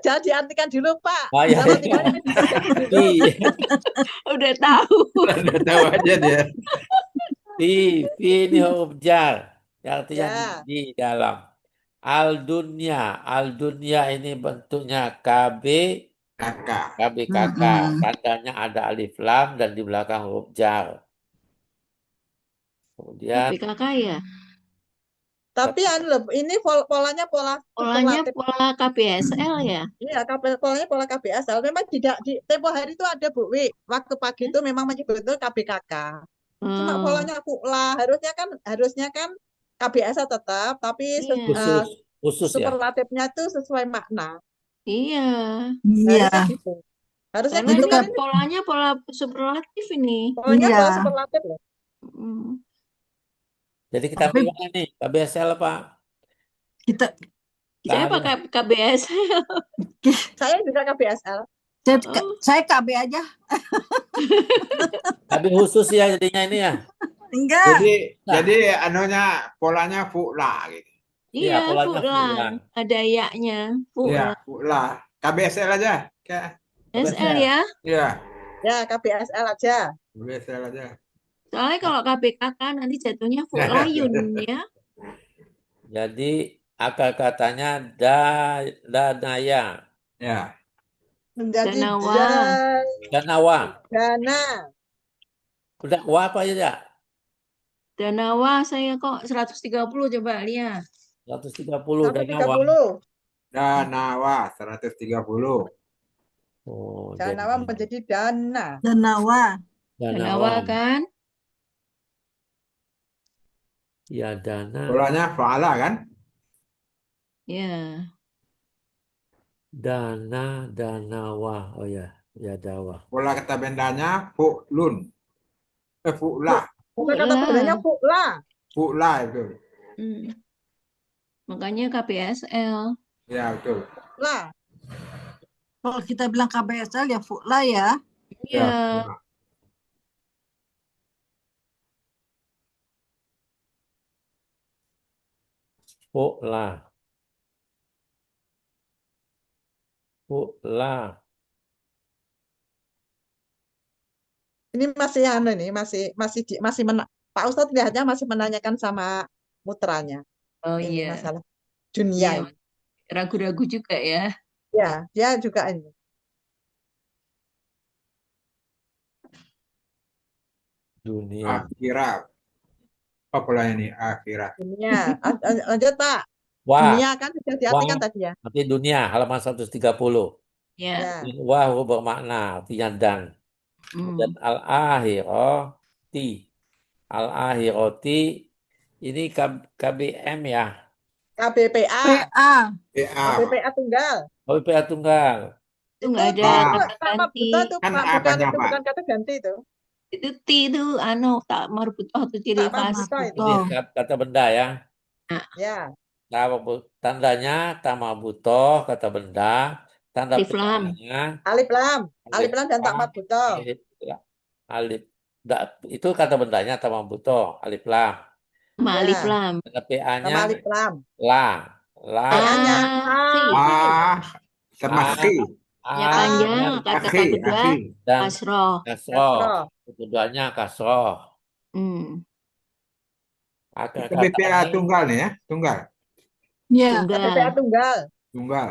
Jangan diartikan dulu, Pak. oh, ya, Sama tinggalnya diartikan dulu. Udah tahu. Udah tahu aja dia. ini huruf jar. Artinya Ya. di dalam. Al dunia ini bentuknya KB Kakak. KBKK. Tandanya ada alif lam dan di belakang huruf jar. Kemudian PKK ya. Tapi ini polanya pola Polanya superlatif. pola KBSL ya. Iya, polanya pola KBSL. Memang tidak di tempo hari itu ada Bu Wi. Waktu pagi itu memang menyebut itu KBKK. Cuma polanya pula harusnya kan KBSL tetap, tapi Iya. khusus ya. superlatifnya itu sesuai makna. Iya. Iya. Harusnya gitu. Harusnya Karena gitu ini kan polanya pola superlatif ini. polanya Iya. pola superlatif loh. Mm. Jadi kita ambil mana nih? KBSL Pak? Kita Saya pakai KBSL. Saya juga KBSL. saya KB aja. Tapi khusus ya jadinya ini ya. Enggak. Jadi anunya polanya fu'la gitu. Iya, polanya fu'lan. fu'lan. Ada yaknya. Iya, Fu'lan. fu'la. KBSL aja. SL ya. Iya, Ya, KBSL aja. KBSL aja. Soalnya kalau KBKK nanti jatuhnya fu'layun ya. Jadi akar katanya danaya. Ya. Menjadi Danawa. Danawa. dana. Udah wa apa ya? Danawa saya kok 130 coba lihat. 130 Danawa. 130. Danawa 130. Oh, Danawa menjadi dana. Danawa. Danawa kan? Ya dana. Polanya fa'ala kan? Ya. Danawa. Oh ya, ya dawa. Pola kata bendanya fu'lun. Fu'la. Bukan kata bedanya fu'la. Fu'la itu. Hmm. Makanya KBSL. Ya, betul. Lah, Kalau kita bilang KBSL ya Fukla ya. Iya. Ya. Fu'la. Fu'la. ini masih anu nih, masih Pak Ustadz lihatnya masih menanyakan sama putranya. Oh Ini iya. masalah dunia Iya. ini. Ragu-ragu juga ya. Ya, dia juga ini. Dunia. Akhirat. Apa pula ini akhirat? Dunia. Lanjut Pak. Wah. Dunia kan sudah diartikan Wah. tadi ya. Arti dunia. Halaman 130. Ya. Ya. Wah bermakna artinya dan. Dan Hmm. al-akhirati. Al-akhirati. Ini KBM ya. KBPA. PA. PA. KBPA tunggal. KBPA tunggal. Itu nggak ada Ah. Itu kata Pak ganti. Buta tuh Kan Pak, A bukan banyak, itu Pak. bukan kata ganti itu. Itu T itu tak marbutoh atau ciri Tak khas. marbutoh itu. Ini Betul. kata benda ya. Ya. Tandanya tamabutoh kata benda. Tanda Alif lam. PA-nya Alif lam. Alif lam dan tak lam, marbutoh. alif. Itu kata bendanya tamabutoh, alif lam. Sama Ya. alif lam. Tanda PA-nya Sama alif lam. la. La. PA-nya Si. Sama A. khi. Ya A. panjang. Kata Akhi. kedua Akhi. Dan kasroh. kasroh. Kasroh. Keduanya kasroh. Hmm. Akar Itu BPA katanya, tunggal nih ya. Tunggal. Ya. Tunggal. KBPA tunggal. Tunggal.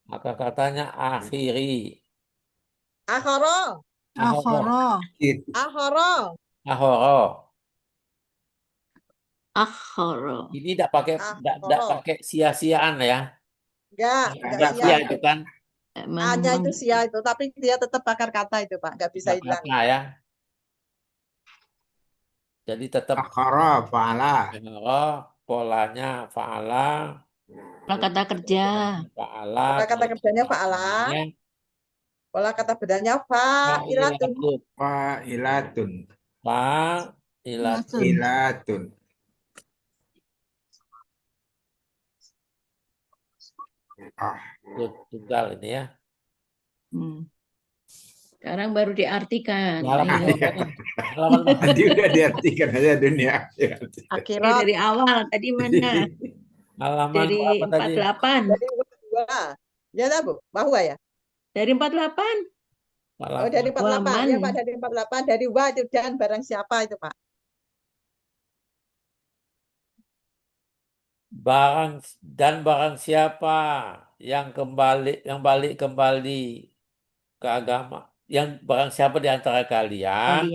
akar katanya akhiri. Akhoro. Ahoro. Akhoro. Itu. Akhoro. Ahoro. Akhoro. Ini tidak pakai sia-siaan ya. Enggak Enggak sia sia itu. itu kan. A-nya itu sia itu, tapi dia tetap akar kata itu Pak, nggak bisa hilang. Kata ya. Jadi tetap Akhara fa'ala. ahoro, polanya fa'ala. Kata kerja. Fa'ala. Pola kata kerjanya fa'ala. Pola kata bedanya fa'ilatun. Fa'ilatun. Fa'ilatun. Ilatun. Ah. Tunggal ini ya. Hmm. Sekarang baru diartikan. Halaman Ayo. berapa? Halaman berapa? Tadi udah diartikan aja dunia. Ini Akhirat dari awal. Tadi mana? Halaman Dari berapa tadi? 48. dari dua. Ya dah Bu, bahwa ya. Dari 48. Oh dari 48. Waman. Ya Pak, dari 48. Dari wa itu dan barang siapa itu Pak. Barang siapa yang balik kembali ke agama, yang barang siapa di antara kalian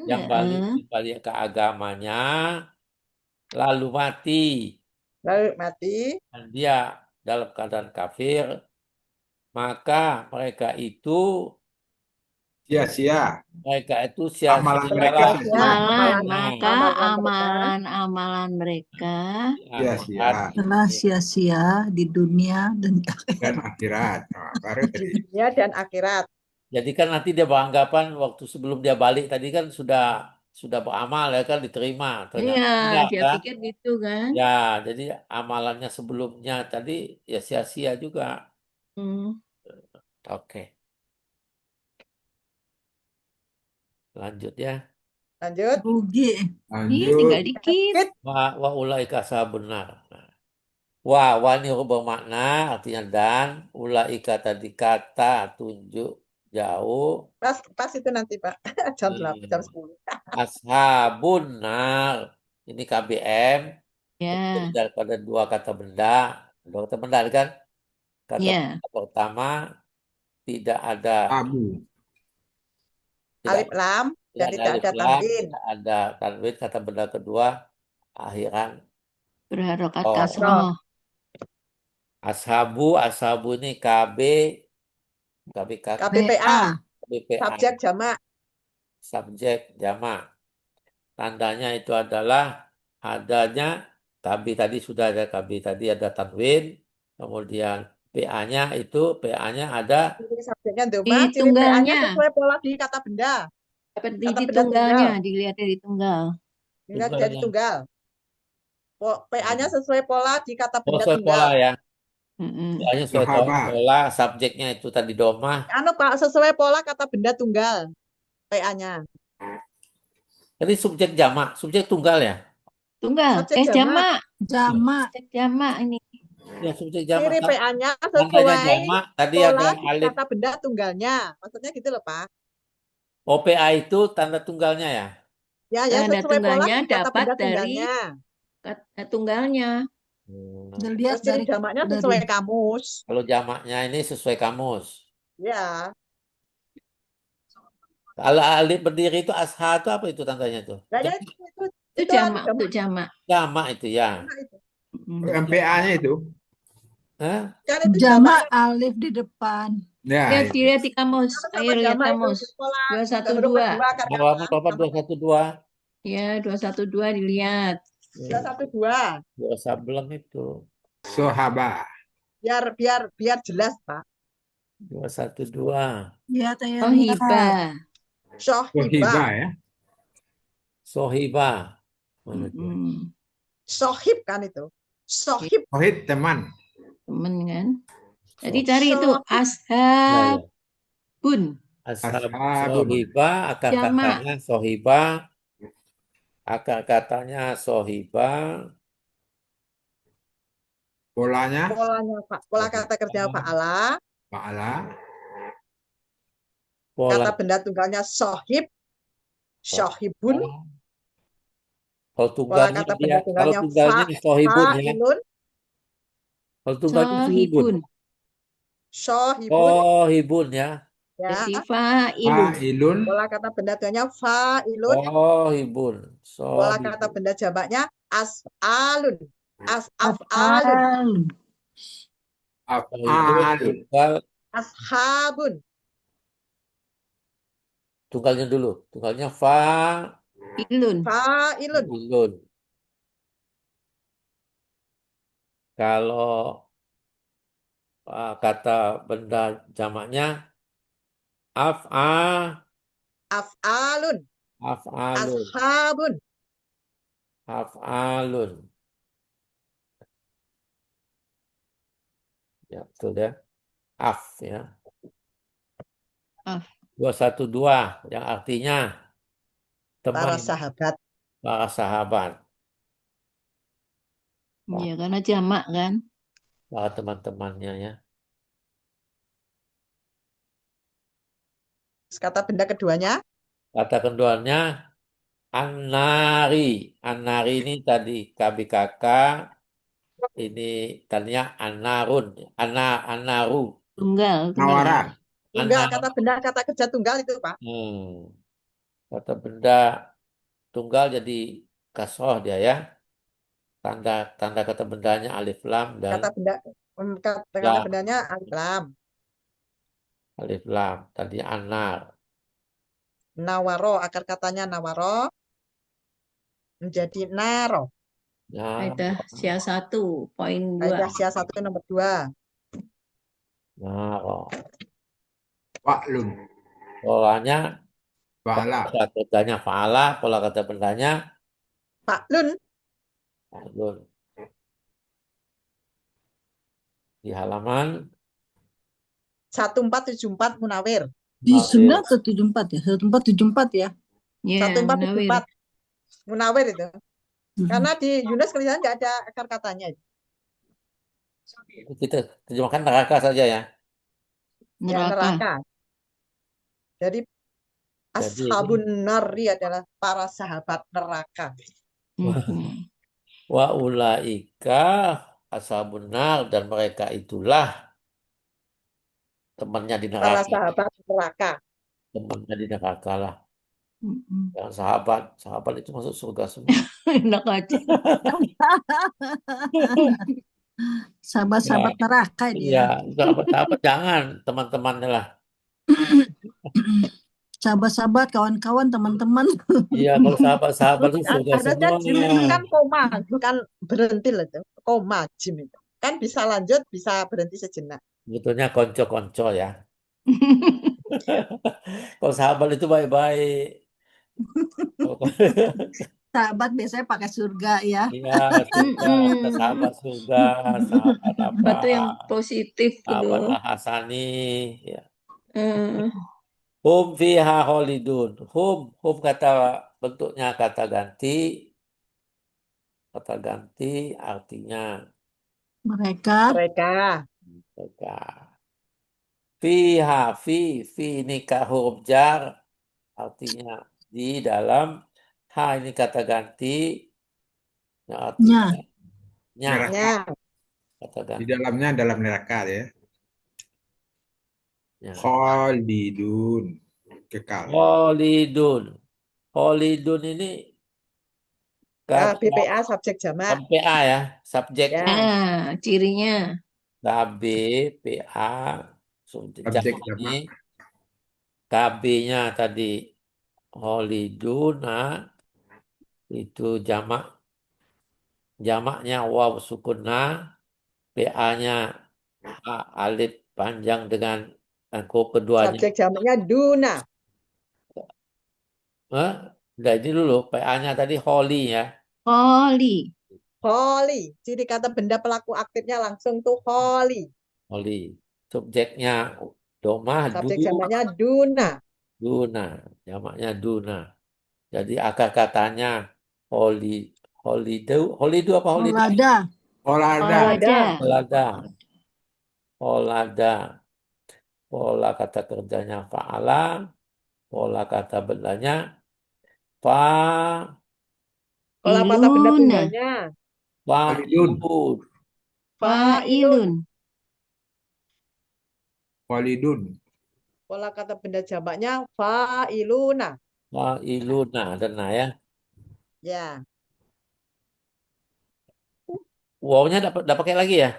yang balik kembali ke agamanya lalu mati Lalu mati. dan dia dalam keadaan kafir, maka mereka itu Sia-sia. sia-sia Amalan mereka Maka amalan mereka sia-sia. Telah sia-sia di dunia dan Dan akhirat. Nah, baru tadi. Dunia dan akhirat. Jadi kan nanti dia beranggapan waktu sebelum dia balik tadi kan sudah beramal ya kan, diterima. Ternyata iya, enggak dia kan? pikir gitu kan. Ya, jadi amalannya sebelumnya tadi ya sia-sia juga. Oke. Lanjut ya. Lanjut. rugi. Ini tinggal dikit. Wa ulaika benar. Wa ini bermakna artinya dan, ulaika tadi kata tunjuk jauh. Pas itu nanti Pak. Jam 8, jam 10. Ashabun nar. Ini KBM. Ya. Daripada dua kata benda. Dua kata benda kan? Kata benda pertama tidak ada Abu. Alif lam. Jadi tidak ada tanwin. Tidak ada tanwin. Kata benda kedua akhiran berharokat kasroh. Ashabu ini KBPA. Subjek jamak. Subjek jamak. Tandanya itu adalah adanya KB tadi sudah ada KB tadi ada tanwin, kemudian PA-nya ada subjeknya di tunggalnya sesuai pola di kata benda. Seperti di tunggalnya, dilihat dari tunggal. Dilihat dari tunggal. PA-nya sesuai pola di kata Oh, benda sesuai pola tunggal. ya. Mm-mm. Soalnya sesuai Sahabat. pola, subjeknya itu tadi domah. Anu Pak, sesuai pola kata benda tunggal. PA-nya. Tadi subjek jamak, subjek tunggal ya. Tunggal. Subjek jamak. Jamak. Jamak ini. Ya, subjek jamak. Ciri PA-nya Tandanya sesuai jamak, tadi ada pola di alif. kata benda tunggalnya. Maksudnya gitu loh Pak. OPA itu tanda tunggalnya ya. Ya, Tanda sesuai pola tunggalnya di kata dapat benda dari tunggalnya. tunggalnya. Dilihat Terus ciri dari jamaknya sesuai kamus. Kalau jamaknya ini sesuai kamus. Ya, Kalau alif berdiri itu asha itu apa itu tandanya itu? kayaknya Itu itu jamak, jamak untuk jamak. Jamak itu ya. itu. Mm. MPA-nya itu. Hah? Kan itu jamak jamaknya. alif di depan. Ya, Lihat, itu. dilihat di kamus. Sama-sama Ayo lihat jamak itu kamus. di pola huruf 212. kedua akar Halaman kata. berapa? 212. Ya, 212 dilihat. 212. Dosa belum itu. Sahabat. Biar jelas Pak. 212. Lihat Oh, ya, lihat. hibah. Sohibah. Sohibah ya. Sohiba. Mana itu? Mm-mm. Sohib kan itu. Sohib. Sohib teman. Temen kan. Jadi So- cari itu Sohib. Ya, ashabun. ya. Ashab Ashabun. sohiba, akar Jamak. katanya sohiba. Akar katanya sohiba. Polanya Polanya Pak. Pola kata kerja fa'ala. Fa'ala. Pola Kata benda tunggalnya sohib. Sohibun. kalau Pola tunggalnya kata dia, benda kalau tunggalnya tunggalnya sohibun ya. fa'ilun. Kalau tunggalnya sohibun. Sohibun. Sohibun. Sohibun ya. Ya. Jadi fa'ilun. Fa'ilun. Pola kata benda tunggalnya fa'ilun. Sohibun. Pola kata Sohibun. benda jamaknya as'alun. Af'alun. As'af'alun. Itu Af'alun. Ashabun. tunggalnya dulu. Tunggalnya fa'ilun. Fa'ilun. Kalau kata benda jamaknya Af'alun. af'alun. Ashabun. Af'alun. Ya, betul ya. Ya. Af. 212 yang artinya Para teman sahabat. para sahabat, Ya, karena jamak kan. para teman-temannya ya. Kata benda keduanya. Kata keduanya an-nari. An-nari ini tadi KBKK, ini tadinya an-narun, an-naru. Tunggal. Nawara. Tunggal. An-nar. Kata benda kata kerja tunggal itu Pak. Kata benda tunggal jadi kasroh dia ya. Tanda kata bendanya alif lam dan Kata benda. Kata lam. bendanya alam. Alif lam tadi anar. Nawaro. Akar katanya nawaro. Menjadi naro. Kaidah sia 1, poin 2. Kaidah sia 1 nomor 2. Naro. Fa'lun. Polanya Fa'ala. kata kerjanya fa'ala, pola kata bendanya Fa'lun. fa'lun. Di halaman 1474 Munawir. Di Munawir. 9 atau 74 ya? 1474 ya? Ya, Munawir. 1474 Munawir itu. Mhm. Karena di Yunus kelihatan nggak ada akar katanya. Kita terjemahkan neraka saja ya. Ya, Neraka. neraka. Jadi Jadi ashabun nari adalah para sahabat neraka. Mhm. wa ulaika ashabun nar, dan mereka itulah temannya di Para neraka. sahabat neraka. Temannya di neraka lah. Mhm. Yang sahabat itu masuk surga semua. Enak aja. Sahabat-sahabat neraka Iya, dia. sahabat-sahabat jangan, teman-temannya lah. Sahabat-sahabat, kawan-kawan, teman-teman. Iya, kalau sahabat-sahabat itu surga Harusnya semua. jim itu kan koma, bukan berhenti loh itu. Koma jim itu. Kan bisa lanjut, bisa berhenti sejenak. Sebetulnya konco-konco ya. Kalau sahabat itu baik-baik. sahabat biasanya pakai surga ya. Iya, surga, ada sahabat surga, sahabat apa, Apa tuh yang positif sahabat gitu. Al-Hasani, ya. Eh, Hum fiha khalidun. Hum kata bentuknya kata ganti artinya Mereka Mereka mereka. Fi ini huruf jar artinya di dalam, ha ini kata ganti yang artinya nya nya, Neraka. nya kata Di ganti. dalamnya dalam neraka ya. Ya. Khalidun. Kekal. Khalidun. Khalidun ini kata BPA subjek jamak MPA ya, subjek ya. cirinya. KB, PA, subjek Objek jamak ini jamak. KB-nya tadi Khaliduna itu jamaknya waw sukunna, PA-nya alif panjang dengan huruf keduanya. Subjek jamaknya duna. Udah ini dulu, PA-nya tadi holy ya. Holy. Holy. Ciri kata benda pelaku aktifnya langsung tuh holy. Holy. Subjeknya domah Subjek jamaknya duna. duna. Jamaknya duna. Jadi akar katanya holy, holidu apa holiday? Olada. Olada. Olada. Holada. Holada. Pola kata kerjanya fa'ala. Pola kata bendanya fa Kalau kata benda Iluna. tunggalnya Khalidun. fa'ilun. fa'ilun. Fa'ilun. Khalidun. Pola kata benda jamaknya fa'iluna. Fa'iluna. Ada nah ya. Ya. Wow-nya dapat pakai lagi ya?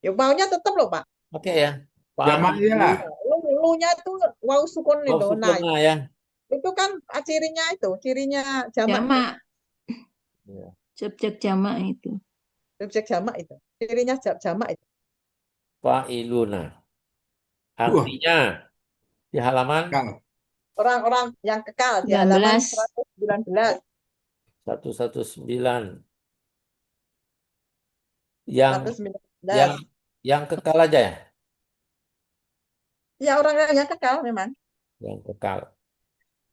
Ya maunya tetap loh, Pak. Pakai ya. Jamaknya lah. Lu-nya itu waw sukun Oh, itu. Nah, sukuna ya. itu kan cirinya jamak itu. Jamak. Ya. Subjek jamak itu. Subjek jamak itu. Cirinya jamak itu. Fa'iluna. Wah, Artinya di halaman kekal. Orang-orang yang kekal di halaman 19. 119. 119. Yang 119. yang kekal aja ya. Ya orang-orang yang kekal memang. Yang kekal.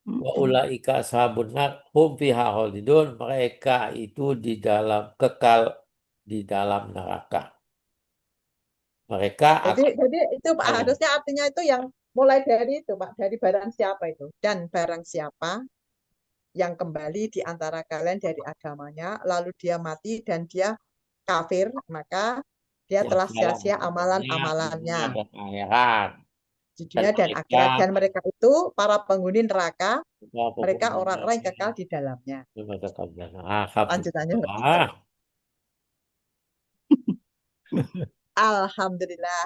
Wa ulaika ashabun nar hum fiha khalidun. Mereka itu kekal di dalam neraka. Mereka Jadi itu Pak, akan harusnya artinya itu yang mulai dari itu Pak, dari barang siapa itu. Dan barang siapa yang kembali di antara kalian dari agamanya, lalu dia mati dan dia kafir, maka dia telah sia-sia amalan-amalannya dan akhirat. di Dan dunia dan akhirat. Dan mereka itu para penghuni neraka, mereka orang-orang yang kekal di dalamnya. Lanjutannya. Alhamdulillah. Alhamdulillah.